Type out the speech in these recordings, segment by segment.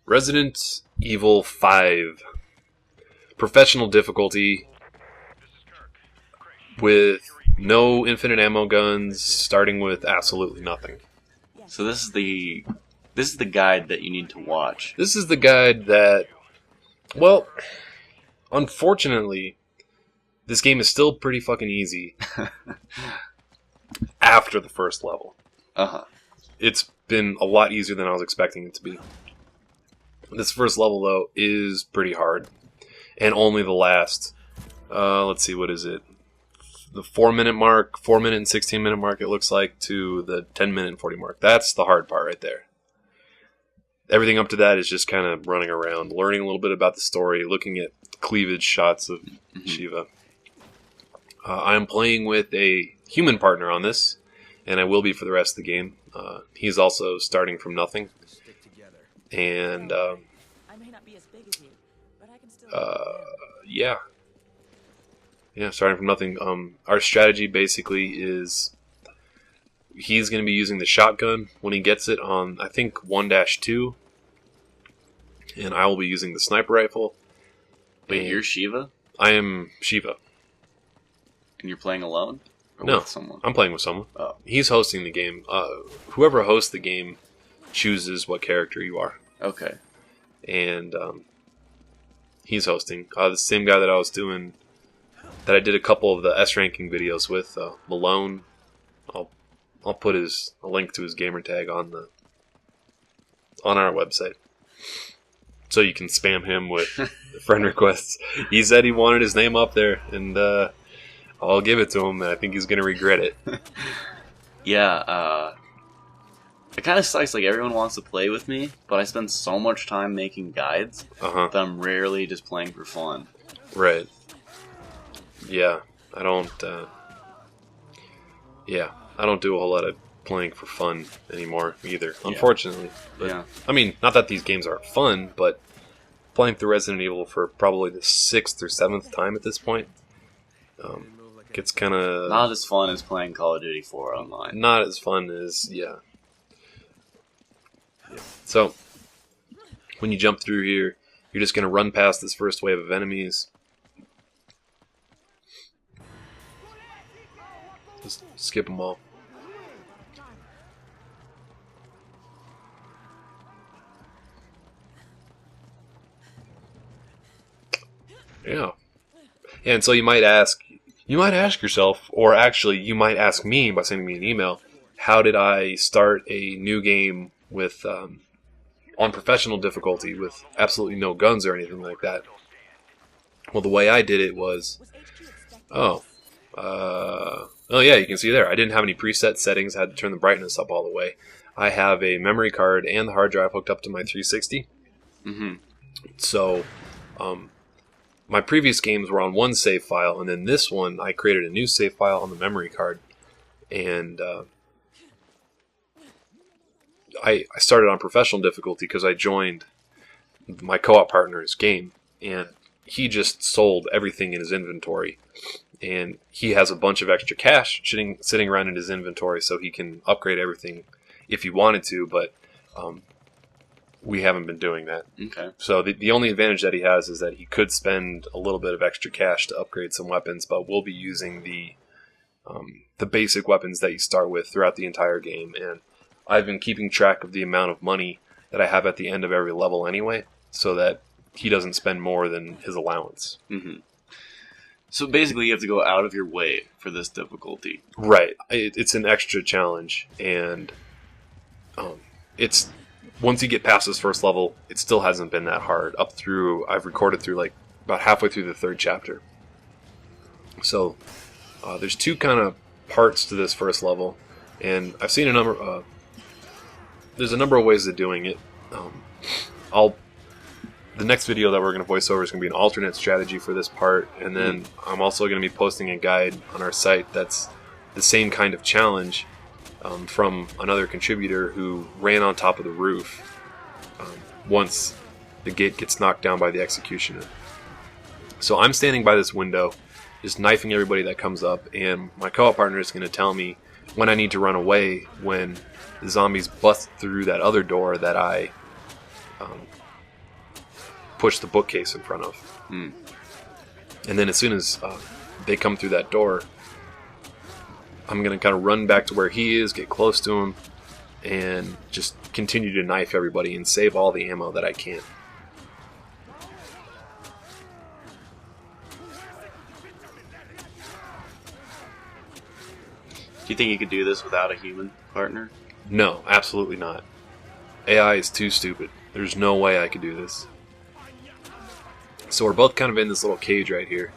Resident Evil 5. Professional difficulty with no infinite ammo guns, starting with absolutely nothing. So this is the guide that you need to watch. This is the guide that, well, unfortunately, this game is still pretty fucking easy after the first level. Uh-huh. It's been a lot easier than I was expecting it to be. This first level, though, is pretty hard. And only the last, let's see, what is it? The 4-minute mark, 4-minute and 16-minute mark, it looks like, to the 10-minute and 40 mark. That's the hard part right there. Everything up to that is just kind of running around, learning a little bit about the story, looking at cleavage shots of Shiva. I'm playing with a human partner on this, and I will be for the rest of the game. He's also starting from nothing. And, yeah. Yeah, starting from nothing. Our strategy basically is he's going to be using the shotgun when he gets it on, I think, 1-2. And I will be using the sniper rifle. Wait, you're Shiva? I am Shiva. And you're playing alone? Or No, with someone? I'm playing with someone. Oh. He's hosting the game. Whoever hosts the game chooses what character you are. Okay. And he's hosting. The same guy that I was doing, that I did a couple of the S ranking videos with, Malone. I'll put a link to his gamer tag on our website, so you can spam him with friend requests. He said he wanted his name up there, and I'll give it to him. And I think he's gonna regret it. Yeah. It kind of sucks. Like, everyone wants to play with me, but I spend so much time making guides that I'm rarely just playing for fun. Right. Yeah, I don't. I don't do a whole lot of playing for fun anymore either, unfortunately. But, Yeah. I mean, not that these games aren't fun, but playing through Resident Evil for probably the 6th or 7th time at this point, gets kind of Not as fun as playing Call of Duty 4 online. not as fun as yeah. So when you jump through here, you're just gonna run past this first wave of enemies. Just skip them all. Yeah. And so you might ask yourself, or actually you might ask me by sending me an email, how did I start a new game with on professional difficulty with absolutely no guns or anything like that? Well, the way I did it was, oh yeah, you can see there, I didn't have any preset settings. I had to turn the brightness up all the way. I have a memory card and the hard drive hooked up to my 360. So, my previous games were on one save file, and then this one, I created a new save file on the memory card. And I started on professional difficulty because I joined my co-op partner's game, and he just sold everything in his inventory. And he has a bunch of extra cash sitting around in his inventory, so he can upgrade everything if he wanted to, but we haven't been doing that. Okay. So the only advantage that he has is that he could spend a little bit of extra cash to upgrade some weapons, but we'll be using the basic weapons that you start with throughout the entire game. And I've been keeping track of the amount of money that I have at the end of every level anyway, so that he doesn't spend more than his allowance. So basically you have to go out of your way for this difficulty. Right. It's an extra challenge, and it's once you get past this first level, it still hasn't been that hard. I've recorded through like about halfway through the 3rd chapter. So there's two kind of parts to this first level, and I've seen there's a number of ways of doing it. The next video that we're going to voice over is going to be an alternate strategy for this part, and then I'm also going to be posting a guide on our site that's the same kind of challenge from another contributor who ran on top of the roof once the gate gets knocked down by the executioner. So I'm standing by this window, just knifing everybody that comes up, and my co-op partner is going to tell me when I need to run away, when the zombies bust through that other door that I push the bookcase in front of. Mm. And then as soon as they come through that door, I'm going to kind of run back to where he is, get close to him, and just continue to knife everybody and save all the ammo that I can. Do you think you could do this without a human partner? No, absolutely not. AI is too stupid. There's no way I could do this. So we're both kind of in this little cage right here,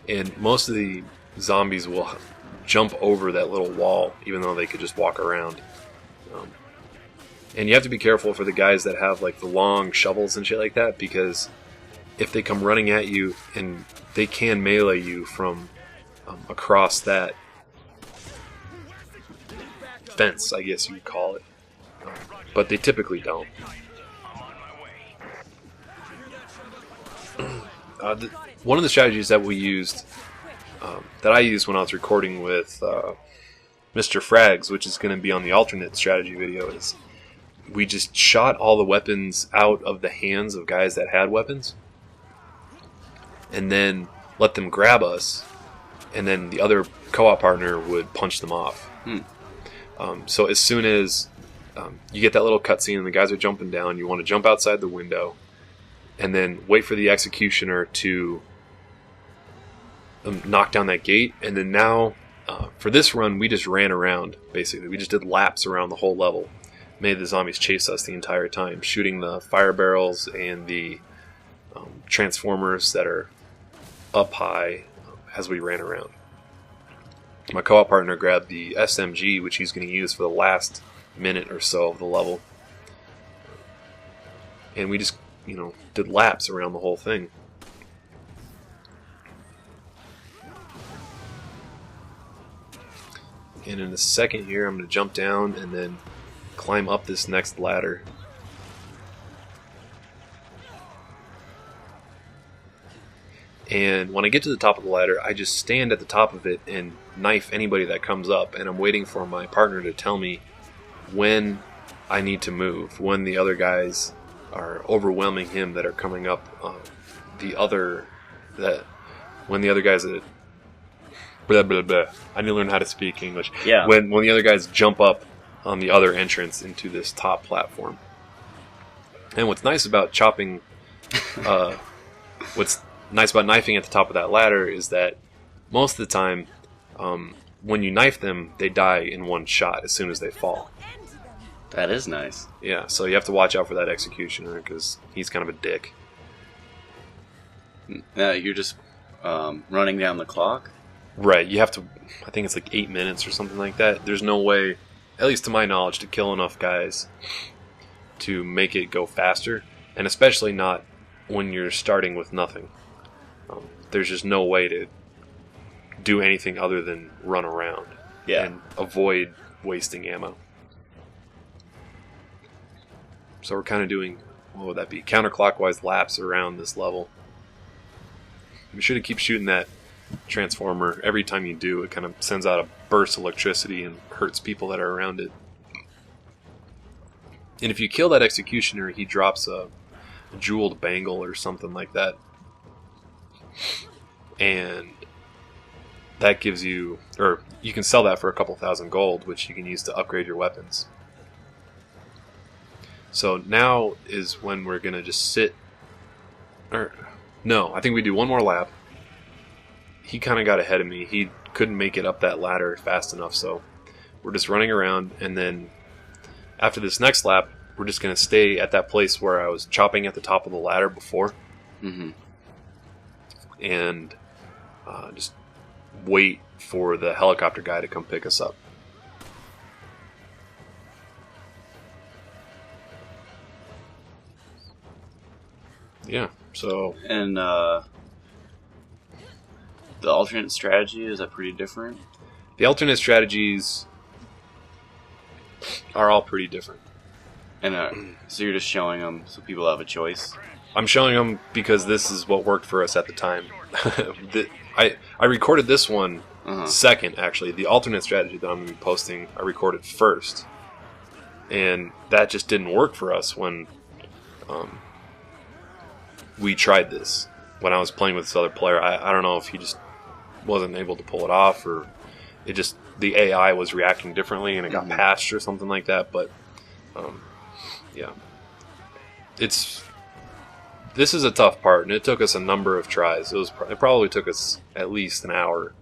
and most of the zombies will jump over that little wall, even though they could just walk around. And you have to be careful for the guys that have like the long shovels and shit like that, because if they come running at you, and they can melee you from across that fence, I guess you would call it. But they typically don't. One of the strategies that we used, that I used when I was recording with Mr. Frags, which is going to be on the alternate strategy video, is we just shot all the weapons out of the hands of guys that had weapons, and then let them grab us, and then the other co-op partner would punch them off. So as soon as you get that little cutscene and the guys are jumping down, you want to jump outside the window, and then wait for the executioner to knock down that gate. And then now, for this run, we just ran around, basically. We just did laps around the whole level. Made the zombies chase us the entire time, shooting the fire barrels and the transformers that are up high as we ran around. My co-op partner grabbed the SMG, which he's going to use for the last minute or so of the level. And we just, did laps around the whole thing. And in a second here, I'm going to jump down and then climb up this next ladder. And when I get to the top of the ladder, I just stand at the top of it and knife anybody that comes up. And I'm waiting for my partner to tell me when I need to move, when the other guys are overwhelming him that are coming up when the other guys that blah blah blah. I need to learn how to speak English. Yeah. When the other guys jump up on the other entrance into this top platform. And what's nice about chopping, what's nice about knifing at the top of that ladder is that most of the time, when you knife them, they die in one shot as soon as they fall. That is nice. Yeah, so you have to watch out for that executioner because he's kind of a dick. You're just running down the clock? Right, you have to, I think it's like 8 minutes or something like that. There's no way, at least to my knowledge, to kill enough guys to make it go faster, and especially not when you're starting with nothing. There's just no way to do anything other than run around and avoid wasting ammo. So we're kind of doing, what would that be, counterclockwise laps around this level. Be sure to keep shooting that transformer. Every time you do, it kind of sends out a burst of electricity and hurts people that are around it. And if you kill that executioner, he drops a jeweled bangle or something like that. And that gives you, or you can sell that for a couple thousand gold, which you can use to upgrade your weapons. So now is when we're going to just sit, or no, I think we do one more lap. He kind of got ahead of me. He couldn't make it up that ladder fast enough, so we're just running around, and then after this next lap, we're just going to stay at that place where I was chopping at the top of the ladder before. Mm-hmm. And just wait for the helicopter guy to come pick us up. Yeah, so... And the alternate strategy, is that pretty different? The alternate strategies are all pretty different. And so you're just showing them so people have a choice? I'm showing them because this is what worked for us at the time. I recorded this one Second, actually, the alternate strategy that I'm going to be posting, I recorded first. And that just didn't work for us when we tried this. When I was playing with this other player, I don't know if he just wasn't able to pull it off, or it just, the AI was reacting differently and it got patched or something like that. But yeah, this is a tough part, and it took us a number of tries. It probably took us at least an hour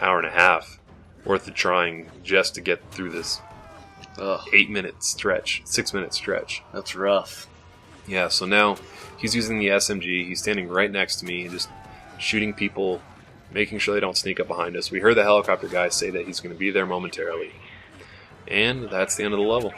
and a half worth of trying just to get through this 8-minute stretch, 6-minute stretch. That's rough. Yeah, so now he's using the SMG. He's standing right next to me and just shooting people, making sure they don't sneak up behind us. We heard the helicopter guy say that he's going to be there momentarily. And that's the end of the level.